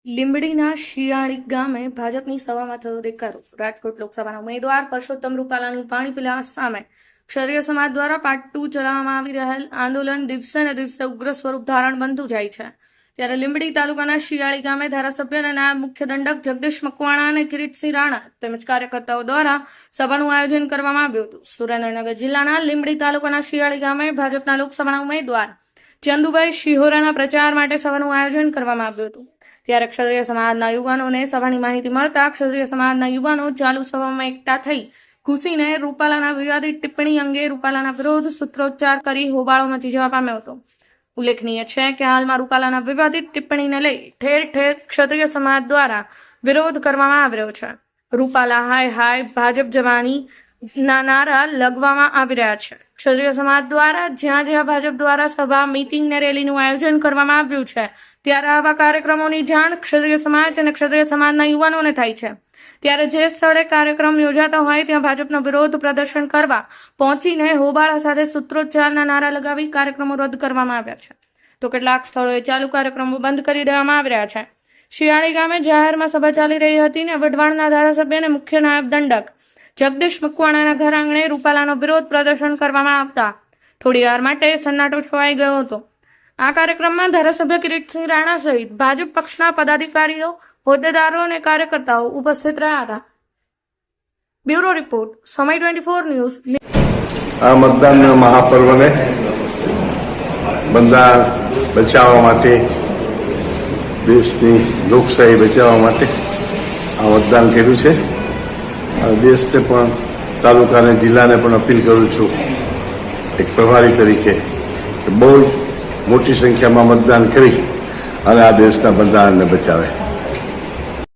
લીંબડીના શિયાળી ગામે ભાજપની સભામાં થયો દેખાડો। રાજકોટ લોકસભાના ઉમેદવાર પરસોત્તમ રૂપાલાની પાણી પીલા સામે ક્ષત્રિય સમાજ દ્વારા પાર્ટ 2 ચલાવવામાં આવી રહેલ આંદોલન દિવસે ને દિવસે ઉગ્ર સ્વરૂપ ધારણ બનતું જાય છે। ત્યારે લીંબડી તાલુકાના શિયાળી ગામે ધારાસભ્ય અને નાયબ મુખ્ય દંડક જગદીશ મકવાણા અને કિરીટસિંહ રાણા તેમજ કાર્યકર્તાઓ દ્વારા સભાનું આયોજન કરવામાં આવ્યું હતું। સુરેન્દ્રનગર જિલ્લાના લીંબડી તાલુકાના શિયાળી ગામે ભાજપના લોકસભાના ઉમેદવાર ચંદુભાઈ શિહોરાના પ્રચાર માટે સભાનું આયોજન કરવામાં આવ્યું હતું। ત્યારે ક્ષત્રિય સમાજના યુવાનોને સભાની માહિતી મળતા ક્ષત્રિય સમાજના યુવાનો ચાલુ સભામાં એકઠા થઈ ઘૂસીને રૂપાલાના વિવાદિત ટિપ્પણી અંગે રૂપાલાના વિરોધ સૂત્રોચ્ચાર કરી હોબાળો મચી જવા પામ્યો હતો। ઉલ્લેખનીય છે કે હાલમાં રૂપાલાના વિવાદિત ટિપ્પણીને લઈ ઠેર ઠેર ક્ષત્રિય સમાજ દ્વારા વિરોધ કરવામાં આવી રહ્યો છે। રૂપાલા હાય હાય ભાજપ જવાની ના નારા લગાવવામાં આવી રહ્યા છે। ક્ષત્રિય સમાજ દ્વારા જ્યાં ભાજપ દ્વારા સભા મીટિંગ ને રેલીનું આયોજન કરવામાં આવ્યું છે ત્યારે આવા કાર્યક્રમોની જાણ ક્ષત્રિય સમાજ અને ક્ષત્રિય સમાજના યુવાનોને થાય છે। ત્યારે જે સ્થળે કાર્યક્રમ યોજાતા હોય ત્યાં ભાજપનો વિરોધ પ્રદર્શન કરવા પહોંચીને હોબાળા સાથે સૂત્રોચ્ચારના નારા લગાવી કાર્યક્રમો રદ કરવામાં આવ્યા છે તો કેટલાક સ્થળોએ ચાલુ કાર્યક્રમો બંધ કરી દેવામાં આવી રહ્યા છે। શિયાળી ગામે જાહેરમાં સભા ચાલી રહી હતી ને વઢવાણના ધારાસભ્ય અને મુખ્ય નાયબ દંડક જગદીશ મકવાણાના ઘર આંગણે રૂપાલાનો વિરોધ પ્રદર્શન કરવામાં આવતા થોડી વાર માટે સન્નાટો છવાઈ ગયો હતો। આ કાર્યક્રમમાં ધારાસભ્ય કિરીટસિંહ રાણા સહિત ભાજપ પક્ષના પદાધિકારીઓ હોદ્દેદારો અને કાર્યકર્તાઓ ઉપસ્થિત રહ્યા હતા। બ્યુરો રિપોર્ટ સમય 24 ન્યૂઝ। આ મતદાન મહાપર્વને બંધારણ બચાવવા માટે દેશની લોકશાહી બચાવવા માટે આ મતદાન કર્યું છે। દેશને પણ તાલુકા અને જિલ્લાને પણ અપીલ કરું છું એક પ્રભારી તરીકે કે બહુ જ મોટી સંખ્યામાં મતદાન કરી અને આ દેશના બંધારણને બચાવે।